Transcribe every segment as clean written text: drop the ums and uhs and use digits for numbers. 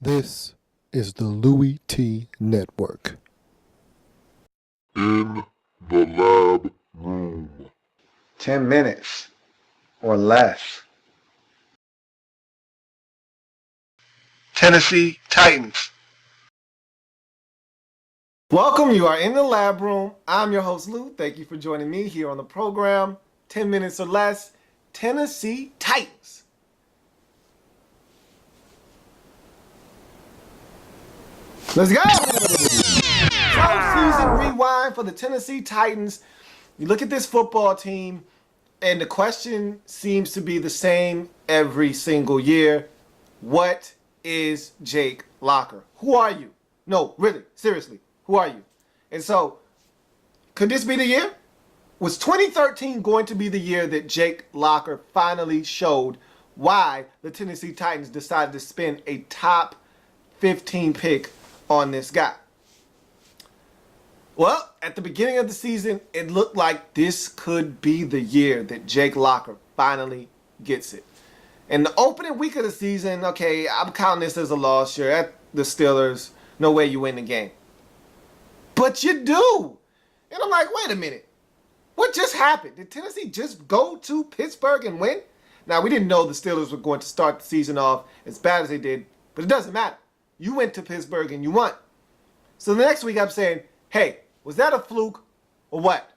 This is the Louie Tee Network. In the lab room. 10 minutes or less. Tennessee Titans. Welcome, you are in the lab room. I'm your host, Lou. Thank you for joining me here on the program. 10 minutes or less, Tennessee Titans. Let's go! Offseason rewind for the Tennessee Titans. You look at this football team, and the question seems to be the same every single year. What is Jake Locker? Who are you? No, really, seriously, who are you? And so, could this be the year? Was 2013 going to be the year that Jake Locker finally showed why the Tennessee Titans decided to spend a top 15 pick on this guy? Well, at the beginning of the season, it looked like this could be the year that Jake Locker finally gets it. In the opening week of the season, okay, I'm counting this as a loss. You're at the Steelers. No way you win the game. But you do. And I'm like, wait a minute. What just happened? Did Tennessee just go to Pittsburgh and win? Now, we didn't know the Steelers were going to start the season off as bad as they did, but it doesn't matter. You went to Pittsburgh and you won. So the next week I'm saying, hey, was that a fluke or what?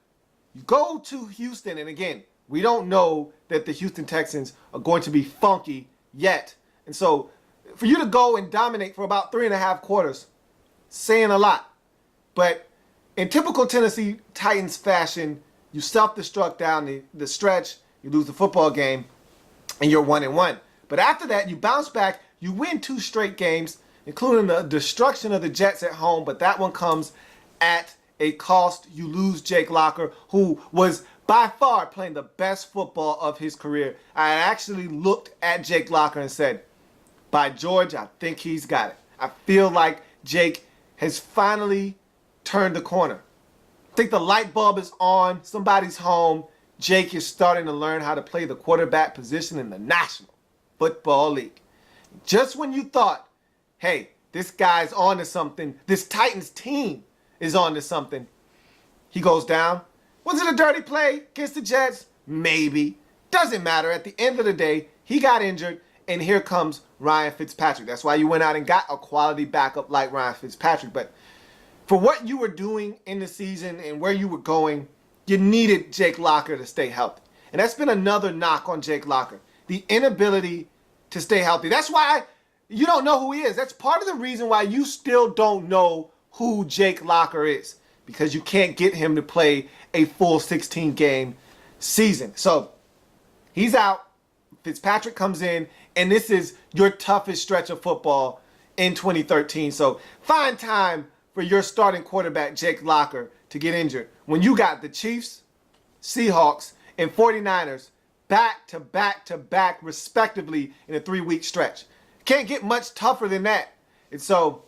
You go to Houston, and again, we don't know that the Houston Texans are going to be funky yet. And so for you to go and dominate for about 3.5 quarters, saying a lot. But in typical Tennessee Titans fashion, you self-destruct down the stretch, you lose the football game, and you're 1-1. But after that, you bounce back, you win 2 straight games, including the destruction of the Jets at home, but that one comes at a cost. You lose Jake Locker, who was by far playing the best football of his career. I actually looked at Jake Locker and said, by George, I think he's got it. I feel like Jake has finally turned the corner. I think the light bulb is on. Somebody's home. Jake is starting to learn how to play the quarterback position in the National Football League. Just when you thought, hey, this guy's on to something, this Titans team is on to something, he goes down. Was it a dirty play against the Jets? Maybe. Doesn't matter. At the end of the day, he got injured, and here comes Ryan Fitzpatrick. That's why you went out and got a quality backup like Ryan Fitzpatrick. But for what you were doing in the season and where you were going, you needed Jake Locker to stay healthy. And that's been another knock on Jake Locker, the inability to stay healthy. That's why you don't know who he is. That's part of the reason why you still don't know who Jake Locker is, because you can't get him to play a full 16-game season. So he's out. Fitzpatrick comes in, and this is your toughest stretch of football in 2013. So find time for your starting quarterback, Jake Locker, to get injured when you got the Chiefs, Seahawks, and 49ers back to back to back, respectively, in a 3-week stretch. Can't get much tougher than that. And so,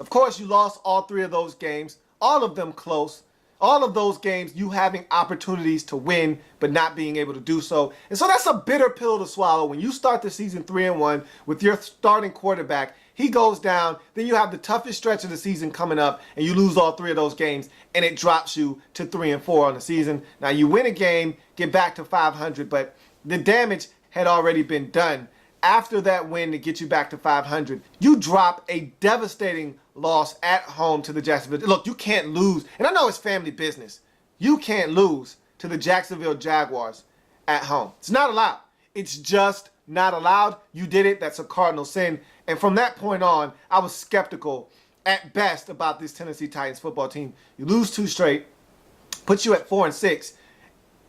of course, you lost all 3 of those games, all of them close. All of those games you having opportunities to win but not being able to do so. And so that's a bitter pill to swallow when you start the season 3-1 with your starting quarterback. He goes down, then you have the toughest stretch of the season coming up, and you lose all 3 of those games, and it drops you to 3-4 on the season. Now you win a game, get back to 500, but the damage had already been done. After that win to get you back to 500, you drop a devastating loss at home to the Jacksonville. Look, you can't lose, and I know it's family business. You can't lose to the Jacksonville Jaguars at home. It's not allowed. It's just not allowed. You did it. That's a cardinal sin. And from that point on, I was skeptical at best about this Tennessee Titans football team. You lose 2 straight, puts you at 4-6.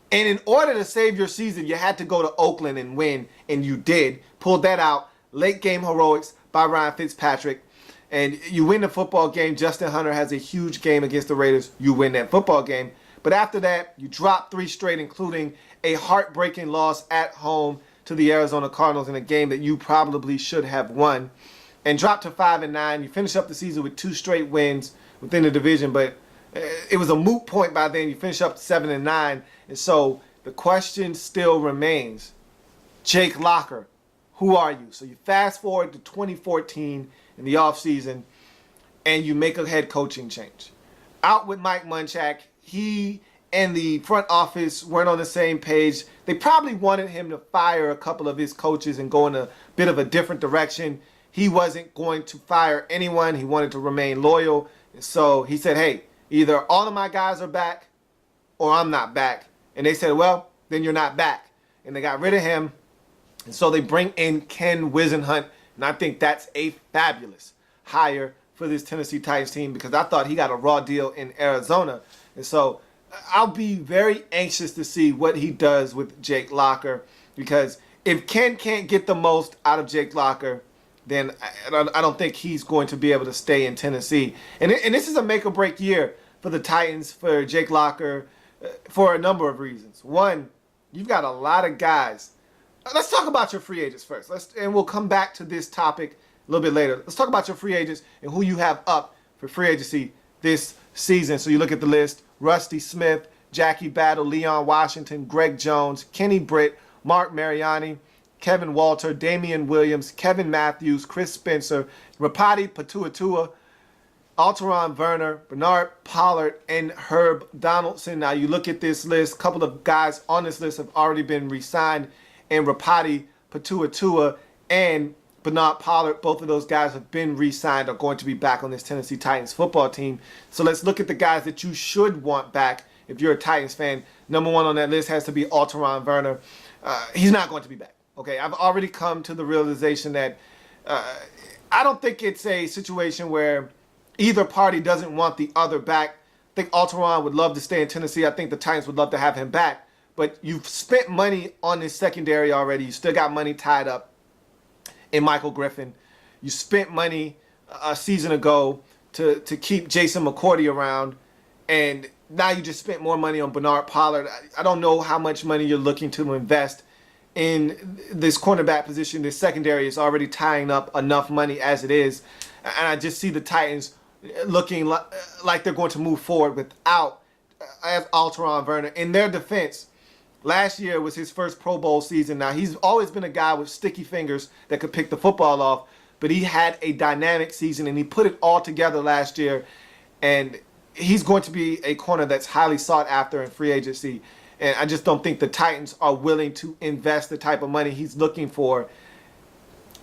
And in order to save your season, you had to go to Oakland and win, and you did. Pulled that out. Late game heroics by Ryan Fitzpatrick. And you win the football game. Justin Hunter has a huge game against the Raiders. You win that football game. But after that, you drop 3 straight, including a heartbreaking loss at home to the Arizona Cardinals in a game that you probably should have won. And drop to 5-9. You finish up the season with 2 straight wins within the division, but it was a moot point by then. You finish up 7-9. And so the question still remains, Jake Locker, who are you? So you fast forward to 2014, in the offseason and you make a head coaching change. Out with Mike Munchak, he and the front office weren't on the same page. They probably wanted him to fire a couple of his coaches and go in a bit of a different direction. He wasn't going to fire anyone. He wanted to remain loyal. So he said, hey, either all of my guys are back or I'm not back. And they said, well, then you're not back. And they got rid of him. And so they bring in Ken Wisenhunt. And I think that's a fabulous hire for this Tennessee Titans team because I thought he got a raw deal in Arizona. And so I'll be very anxious to see what he does with Jake Locker because if Ken can't get the most out of Jake Locker, then I don't think he's going to be able to stay in Tennessee. And this is a make or break year for the Titans, for Jake Locker, for a number of reasons. One, you've got a lot of guys. Let's talk about your free agents first. And we'll come back to this topic a little bit later. Let's talk about your free agents and who you have up for free agency this season. So you look at the list: Rusty Smith, Jackie Battle, Leon Washington, Greg Jones, Kenny Britt, Mark Mariani, Kevin Walter, Damian Williams, Kevin Matthews, Chris Spencer, Rapati Patuatua, Alteron Werner, Bernard Pollard, and Herb Donaldson. Now you look at this list, a couple of guys on this list have already been re-signed, and Rapati Patuatua and Bernard Pollard, both of those guys have been re-signed, are going to be back on this Tennessee Titans football team. So let's look at the guys that you should want back if you're a Titans fan. Number one on that list has to be Alteron Werner. He's not going to be back. Okay, I've already come to the realization that I don't think it's a situation where either party doesn't want the other back. I think Alteron would love to stay in Tennessee. I think the Titans would love to have him back. But you've spent money on this secondary already. You still got money tied up in Michael Griffin. You spent money a season ago to keep Jason McCourty around. And now you just spent more money on Bernard Pollard. I don't know how much money you're looking to invest in this cornerback position. This secondary is already tying up enough money as it is. And I just see the Titans looking like they're going to move forward without Alteron Werner. In their defense, last year was his first Pro Bowl season. Now, he's always been a guy with sticky fingers that could pick the football off, but he had a dynamic season, and he put it all together last year. And he's going to be a corner that's highly sought after in free agency. And I just don't think the Titans are willing to invest the type of money he's looking for.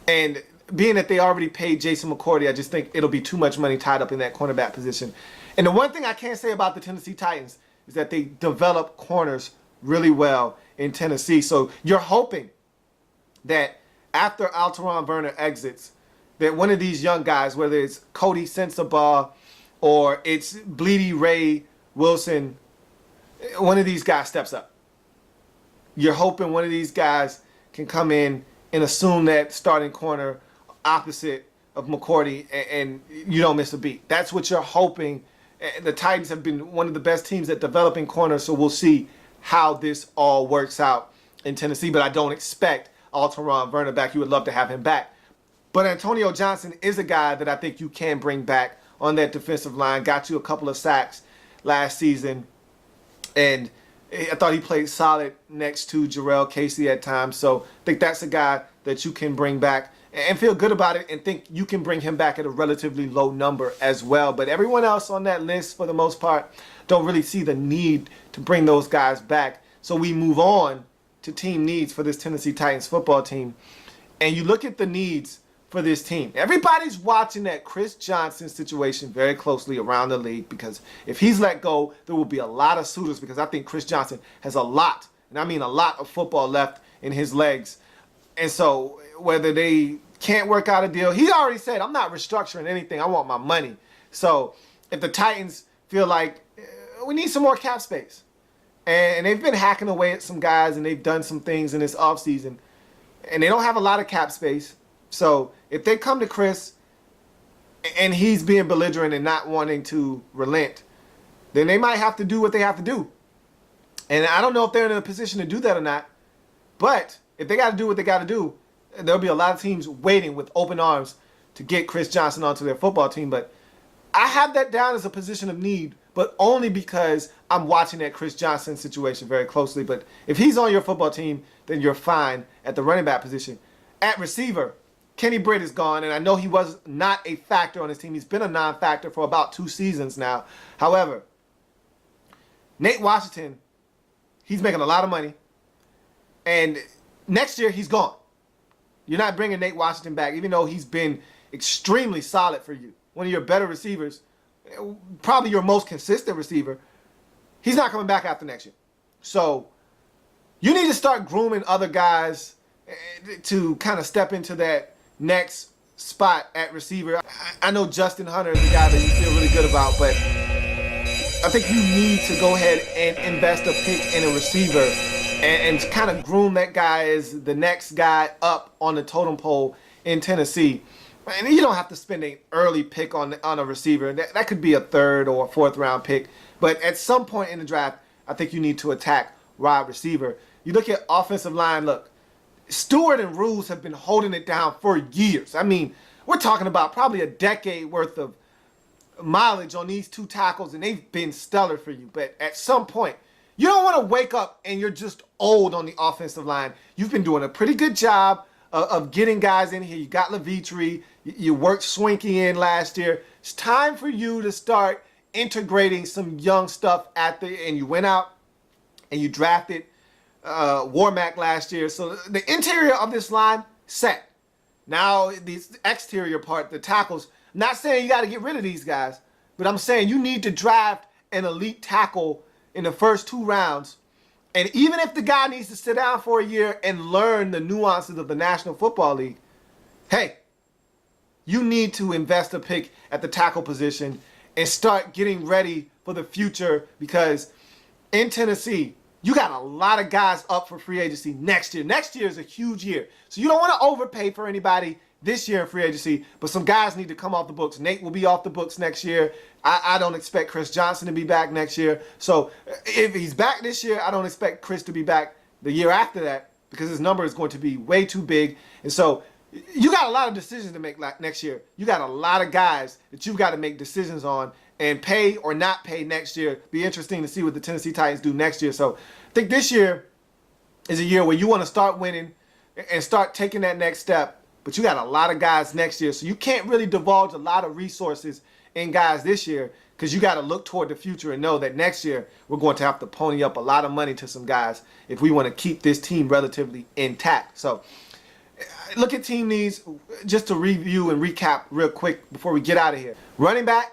And being that they already paid Jason McCourty, I just think it'll be too much money tied up in that cornerback position. And the one thing I can't say about the Tennessee Titans is that they develop corners really well in Tennessee. So you're hoping that after Alteron Werner exits, that one of these young guys, whether it's Cody Sensabaugh or it's Bleedy Ray Wilson, one of these guys steps up. You're hoping one of these guys can come in and assume that starting corner opposite of McCourty, and you don't miss a beat. That's what you're hoping. The Titans have been one of the best teams at developing corners, so we'll see how this all works out in Tennessee. But I don't expect Alteron Werner back. You would love to have him back. But Antonio Johnson is a guy that I think you can bring back on that defensive line. Got you a couple of sacks last season. And I thought he played solid next to Jarrell Casey at times. So I think that's a guy that you can bring back and feel good about it and think you can bring him back at a relatively low number as well. But everyone else on that list, for the most part, don't really see the need to bring those guys back. So we move on to team needs for this Tennessee Titans football team. And you look at the needs for this team. Everybody's watching that Chris Johnson situation very closely around the league because if he's let go, there will be a lot of suitors because I think Chris Johnson has a lot, and I mean a lot of football left in his legs. And so whether they can't work out a deal, he already said, I'm not restructuring anything. I want my money. So if the Titans feel like we need some more cap space, and they've been hacking away at some guys and they've done some things in this offseason, and they don't have a lot of cap space. So if they come to Chris and he's being belligerent and not wanting to relent, then they might have to do what they have to do. And I don't know if they're in a position to do that or not. But if they got to do what they got to do, there'll be a lot of teams waiting with open arms to get Chris Johnson onto their football team. But I have that down as a position of need, but only because I'm watching that Chris Johnson situation very closely. But if he's on your football team, then you're fine at the running back position. At receiver, Kenny Britt is gone, and I know he was not a factor on his team. He's been a non-factor for about 2 seasons now. However, Nate Washington, he's making a lot of money, and next year he's gone. You're not bringing Nate Washington back, even though he's been extremely solid for you. One of your better receivers, probably your most consistent receiver. He's not coming back after next year. So you need to start grooming other guys to kind of step into that next spot at receiver. I know Justin Hunter is the guy that you feel really good about, but I think you need to go ahead and invest a pick in a receiver and kind of groom that guy as the next guy up on the totem pole in Tennessee. And you don't have to spend an early pick on a receiver. That could be a 3rd or a 4th round pick. But at some point in the draft, I think you need to attack wide receiver. You look at offensive line, look, Stewart and Rules have been holding it down for years. I mean, we're talking about probably a decade worth of mileage on these 2 tackles, and they've been stellar for you. But at some point, you don't want to wake up and you're just old on the offensive line. You've been doing a pretty good job of getting guys in here. You got Louie, you worked Swinky in last year. It's time for you to start integrating some young stuff and you went out and you drafted Warmack last year. So the interior of this line, set. Now, the exterior part, the tackles, not saying you got to get rid of these guys, but I'm saying you need to draft an elite tackle in the first 2 rounds. And even if the guy needs to sit down for a year and learn the nuances of the National Football League, hey, you need to invest a pick at the tackle position and start getting ready for the future, because in Tennessee, you got a lot of guys up for free agency next year. Next year is a huge year. So you don't want to overpay for anybody this year in free agency, but some guys need to come off the books. Nate will be off the books next year. I don't expect Chris Johnson to be back next year. So if he's back this year, I don't expect Chris to be back the year after that, because his number is going to be way too big. And so you got a lot of decisions to make next year. You got a lot of guys that you've got to make decisions on and pay or not pay next year. Be interesting to see what the Tennessee Titans do next year. So I think this year is a year where you want to start winning and start taking that next step. But you got a lot of guys next year, so you can't really divulge a lot of resources in guys this year, because you got to look toward the future and know that next year we're going to have to pony up a lot of money to some guys if we want to keep this team relatively intact. So look at team needs, just to review and recap real quick before we get out of here. Running back,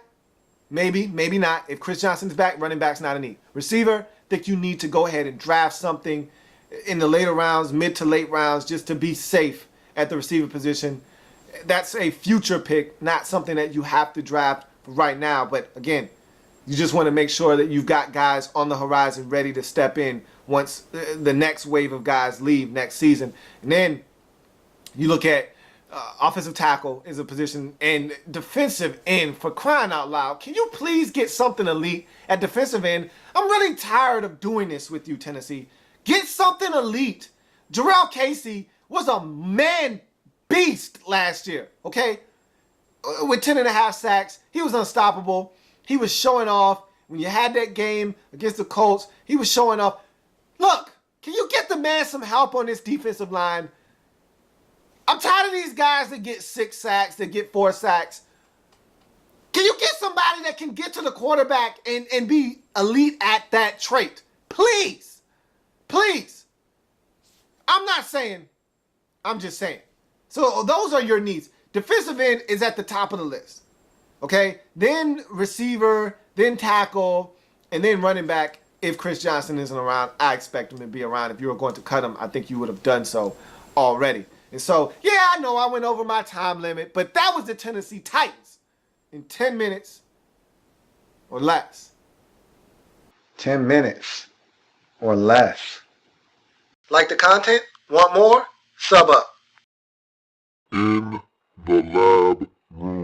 maybe, maybe not. If Chris Johnson's back, running back's not a need. Receiver, I think you need to go ahead and draft something in the later rounds, mid to late rounds, just to be safe at the receiver position. That's a future pick, not something that you have to draft right now. But again, you just want to make sure that you've got guys on the horizon ready to step in once the next wave of guys leave next season. And then you look at offensive tackle is a position, and defensive end, for crying out loud. Can you please get something elite at defensive end? I'm really tired of doing this with you, Tennessee. Get something elite. Jarrell Casey was a man beast last year, okay? With 10.5 sacks, he was unstoppable. He was showing off. When you had that game against the Colts, he was showing off. Look, can you get the man some help on this defensive line? I'm tired of these guys that get 6 sacks, that get 4 sacks. Can you get somebody that can get to the quarterback and be elite at that trait? Please. Please. I'm not saying, I'm just saying. So those are your needs. Defensive end is at the top of the list. Okay? Then receiver, then tackle, and then running back. If Chris Johnson isn't around, I expect him to be around. If you were going to cut him, I think you would have done so already. And so, yeah, I know I went over my time limit, but that was the Tennessee Titans in 10 minutes or less. 10 minutes or less. Like the content? Want more? Sub up. In the lab room.